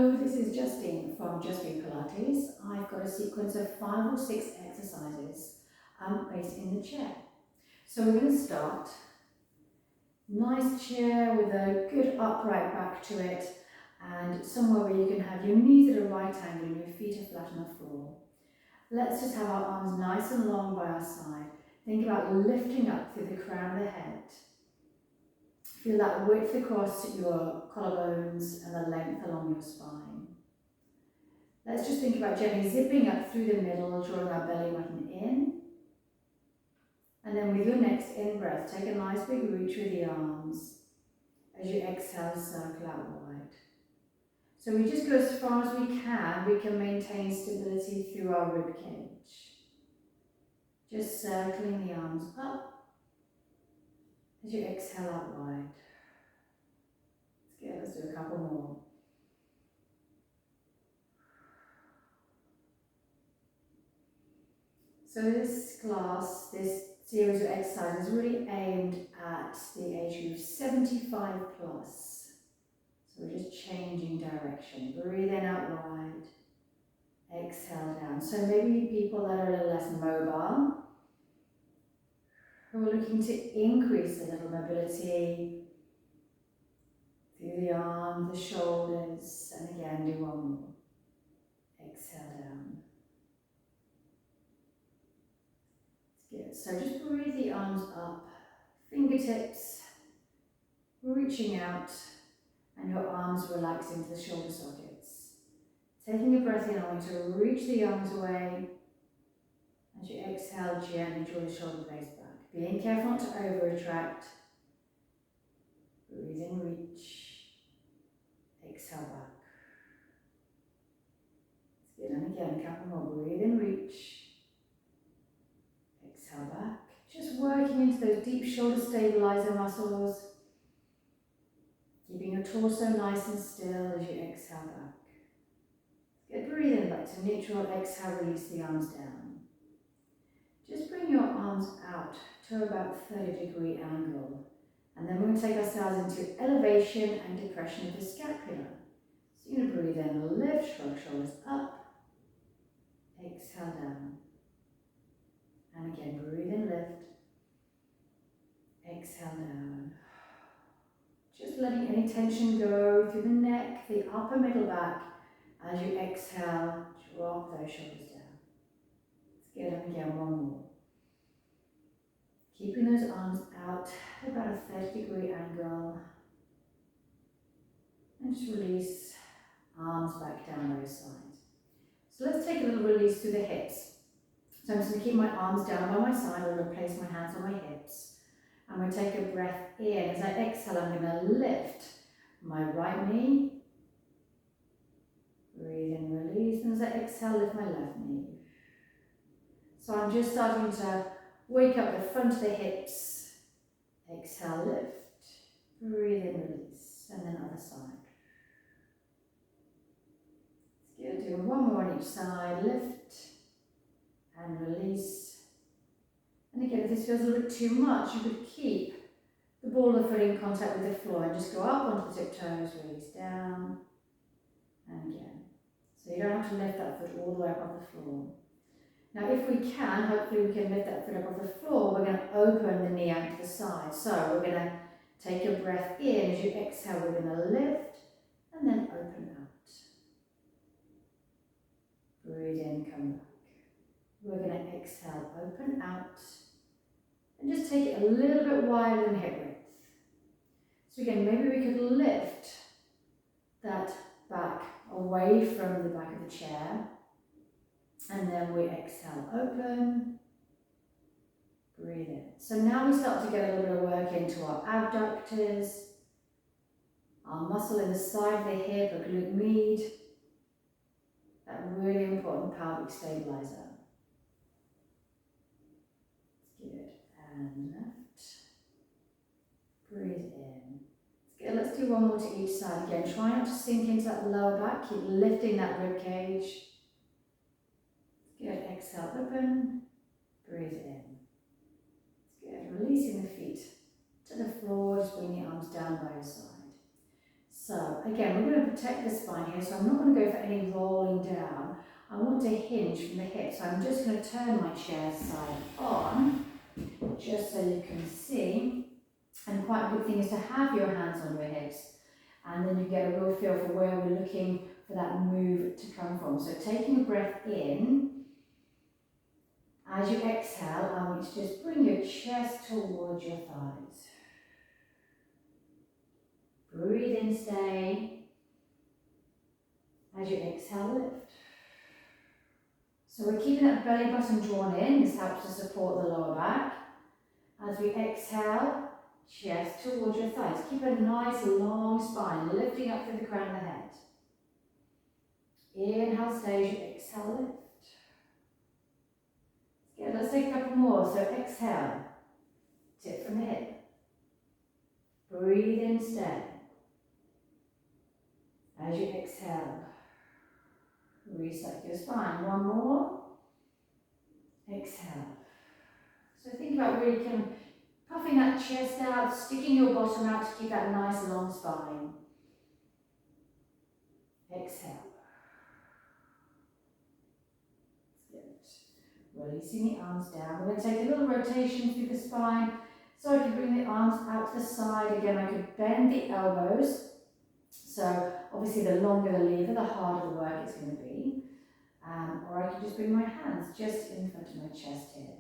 Hello, this is Justine from Justine Pilates. I've got a sequence of 5 or 6 exercises based in the chair. So we're going to start. Nice chair with a good upright back to it and somewhere where you can have your knees at a right angle and your feet are flat on the floor. Let's just have our arms nice and long by our side. Think about lifting up through the crown of the head. Feel that width across your collarbones and the length along your spine. Let's just think about gently zipping up through the middle, drawing our belly button in. And then with your next in-breath, take a nice big reach with the arms. As you exhale, circle out wide. So we just go as far as we can maintain stability through our rib cage. Just circling the arms up as you exhale out wide. Let's do a couple more. So this class, this series of exercises is really aimed at the age group 75 plus. So we're just changing direction. Breathe in out wide, exhale down. So maybe people that are a little less mobile, who are looking to increase a little mobility through the arms, the shoulders, and again do one more. Exhale down. Good. So just breathe the arms up, fingertips reaching out, and your arms relax into the shoulder sockets. Taking a breath in, I want to reach the arms away. As you exhale, gently draw the shoulder blades back. Being careful not to over-retract. Breathe in, reach. Exhale back. Good. And again, a couple more. Breathe in, reach. Exhale back. Just working into those deep shoulder stabilizer muscles. Keeping your torso nice and still as you exhale back. Good. Breathe in back to neutral. Exhale, release the arms down. Just bring your arms out to about 30-degree angle. And then we're going to take ourselves into elevation and depression of the scapula. So you're going to breathe in, lift, shrug shoulders up. Exhale down. And again, breathe in, lift. Exhale down. Just letting any tension go through the neck, the upper middle back. As you exhale, drop those shoulders down. Let's get up again, one more. Keeping those arms out at about a 30-degree angle. And just release, arms back down those sides. So let's take a little release through the hips. So I'm just going to keep my arms down by my side. I'm going to place my hands on my hips. I'm going to take a breath in. As I exhale, I'm going to lift my right knee. Breathe in, release. And as I exhale, lift my left knee. So I'm just starting to wake up the front of the hips. Exhale, lift. Breathe in, release. And then other side. Good. Doing one more on each side. Lift and release. And again, if this feels a little bit too much, you could keep the ball of the foot in contact with the floor and just go up onto the tiptoes, release down, and again. So you don't have to lift that foot all the way up off the floor. Now if we can, hopefully we can lift that foot up off the floor, we're going to open the knee out to the side. So we're going to take a breath in. As you exhale, we're going to lift and then open out. Breathe in, come back. We're going to exhale, open out, and just take it a little bit wider than hip width. So again, maybe we could lift that back away from the back of the chair, and then we exhale, open, breathe in. So now we start to get a little bit of work into our abductors, our muscle in the side of the hip, a glute med, that really important pelvic stabilizer. Good. And left. Breathe in. Good. Let's do one more to each side again. Try not to sink into that lower back. Keep lifting that rib cage. Good. Exhale, open. Breathe in. Good. Releasing the feet to the floor. Just bring the arms down by your side. So again, we're going to protect the spine here, so I'm not going to go for any rolling down. I want to hinge from the hips, so I'm just going to turn my chair side on, just so you can see. And quite a good thing is to have your hands on your hips, and then you get a real feel for where we're looking for that move to come from. So taking a breath in, as you exhale, I want you to just bring your chest towards your thighs. Breathe in, stay. As you exhale, lift. So we're keeping that belly button drawn in. This helps to support the lower back. As we exhale, chest towards your thighs. Keep a nice long spine, lifting up through the crown of the head. Inhale, stay. As you exhale, lift. Good, let's take a couple more. So exhale, tip from the hip. Breathe in, stay. As you exhale, reset your spine. One more. Exhale. So think about really kind of puffing that chest out, sticking your bottom out to keep that nice long spine. Exhale. Releasing the arms down. We're going to take a little rotation through the spine. So I can bring the arms out to the side. Again, I could bend the elbows. So obviously the longer the lever, the harder the work it's going to be. Or I can just bring my hands just in front of my chest here.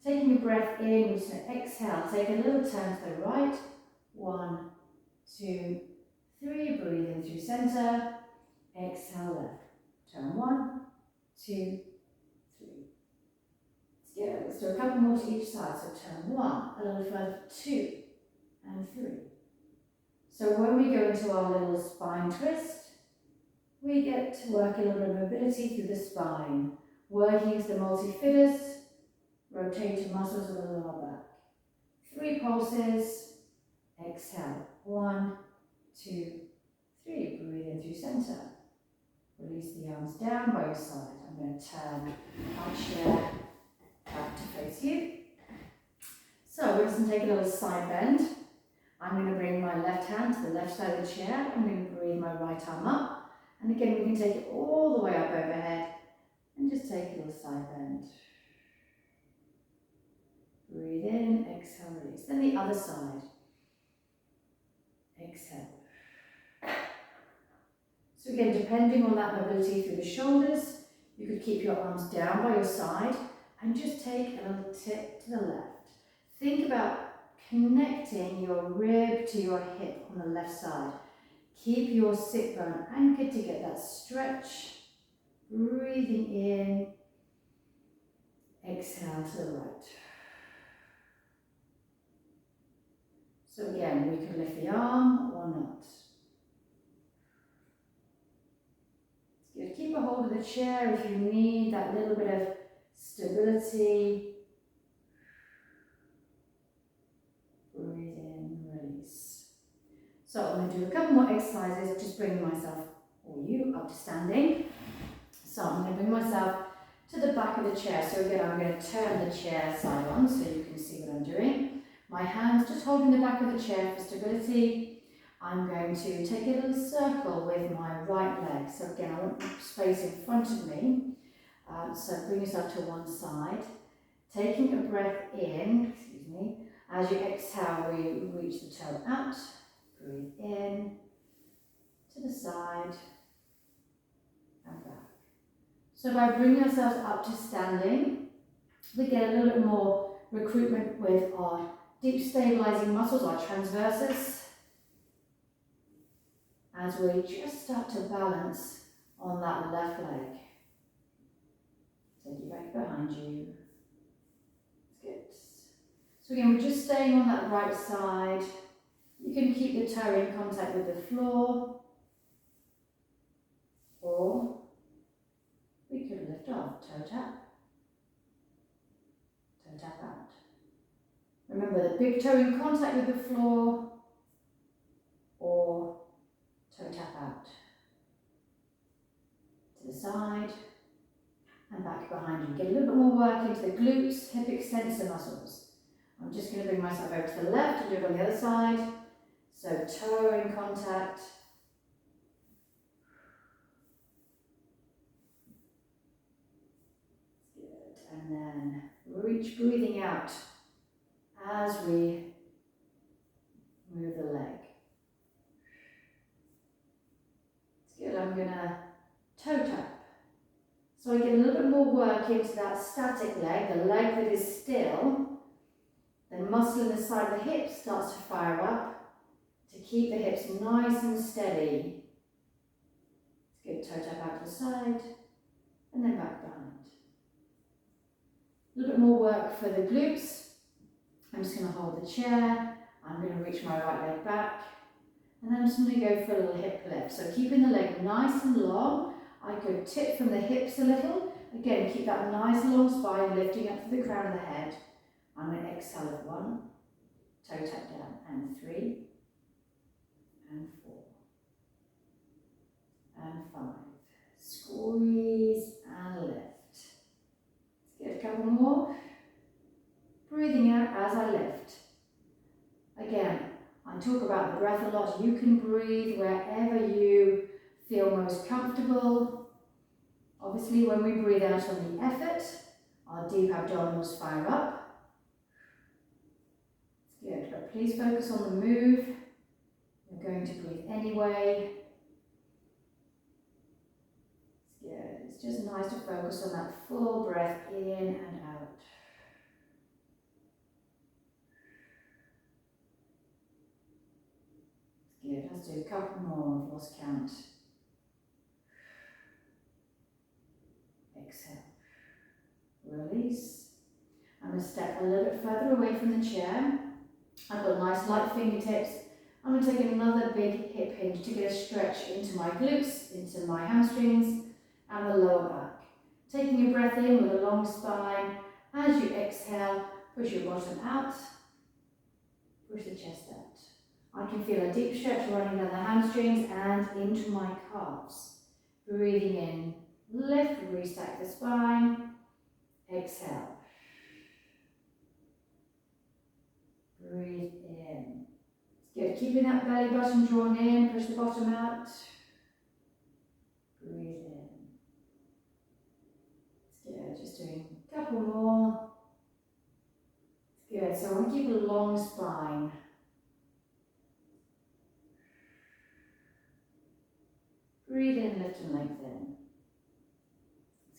Taking a breath in, we're just going to exhale. Take a little turn to the right. 1, 2, 3. Breathe in through center. Exhale left. Turn 1, 2, 3. Yeah, let's do a couple more to each side. So turn 1, a little further, 2, and 3. So when we go into our little spine twist, we get to work a little bit of mobility through the spine, working as the multifidus, rotating muscles of the lower back. 3 pulses, exhale. 1, 2, 3. Breathe in through center. Release the arms down by your side. I'm going to turn my chair back to face you. So we're just going to take a little side bend. I'm going to bring my left hand to the left side of the chair. I'm going to breathe my right arm up. And again, we can take it all the way up overhead and just take a little side bend. Breathe in, exhale, release. Then the other side. Exhale. So again, depending on that mobility through the shoulders, you could keep your arms down by your side and just take a little tip to the left. Think about connecting your rib to your hip on the left side. Keep your sit bone anchored to get that stretch. Breathing in, exhale to the right. So again, we can lift the arm or not. It's good. Keep a hold of the chair if you need that little bit of stability. Breathe in, release. So I'm going to do a couple more exercises, just bringing myself or you up to standing. So I'm going to bring myself to the back of the chair. So again, I'm going to turn the chair side on so you can see what I'm doing. My hands just holding the back of the chair for stability. I'm going to take a little circle with my right leg. So again, I want space in front of me. So bring yourself to one side. Taking a breath in, excuse me. As you exhale, we reach the toe out. Breathe in, to the side, and back. So by bringing ourselves up to standing, we get a little bit more recruitment with our deep stabilizing muscles, our transversus, as we just start to balance on that left leg. Take it back behind you. Good. So again, we're just staying on that right side. You can keep the toe in contact with the floor, or we could lift off, toe tap out. Remember, the big toe in contact with the floor, or toe tap out. To the side, and back behind you. Get a little bit more work into the glutes, hip extensor muscles. I'm just going to bring myself over to the left and do it on the other side. So toe in contact, then reach, breathing out as we move the leg. It's good. I'm going to toe tap. So I get a little bit more work into that static leg, the leg that is still. The muscle in the side of the hips starts to fire up to keep the hips nice and steady. It's good. Toe tap out to the side and then back behind. A little bit more work for the glutes. I'm just going to hold the chair. I'm going to reach my right leg back. And then I'm just going to go for a little hip lift. So keeping the leg nice and long. I could tip from the hips a little. Again, keep that nice long spine lifting up to the crown of the head. I'm going to exhale at 1, toe tap down, and 3, and 4, and 5. Squeeze and lift. Let's get a couple more. Breathing out as I lift. Again, I talk about the breath a lot. You can breathe wherever you feel most comfortable. Obviously, when we breathe out on the effort, our deep abdominals fire up. It's good, but please focus on the move. You're going to breathe anyway. It's good. It's just nice to focus on that full breath in and out. It's good. Let's do a couple more. I've lost count. Exhale. Release. I'm going to step a little bit further away from the chair. I've got nice light fingertips. I'm going to take another big hip hinge to get a stretch into my glutes, into my hamstrings and the lower back. Taking a breath in with a long spine. As you exhale, push your bottom out. Push the chest out. I can feel a deep stretch running down the hamstrings and into my calves. Breathing in. Lift, restack the spine. Exhale. Breathe in. It's good. Keeping that belly button drawn in. Push the bottom out. Breathe in. It's good. Just doing a couple more. It's good. So I want to keep a long spine. Breathe in, lift and lengthen.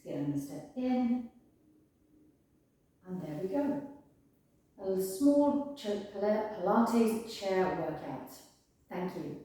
Good, I'm going to step in, and there we go. A little small Pilates chair workout. Thank you.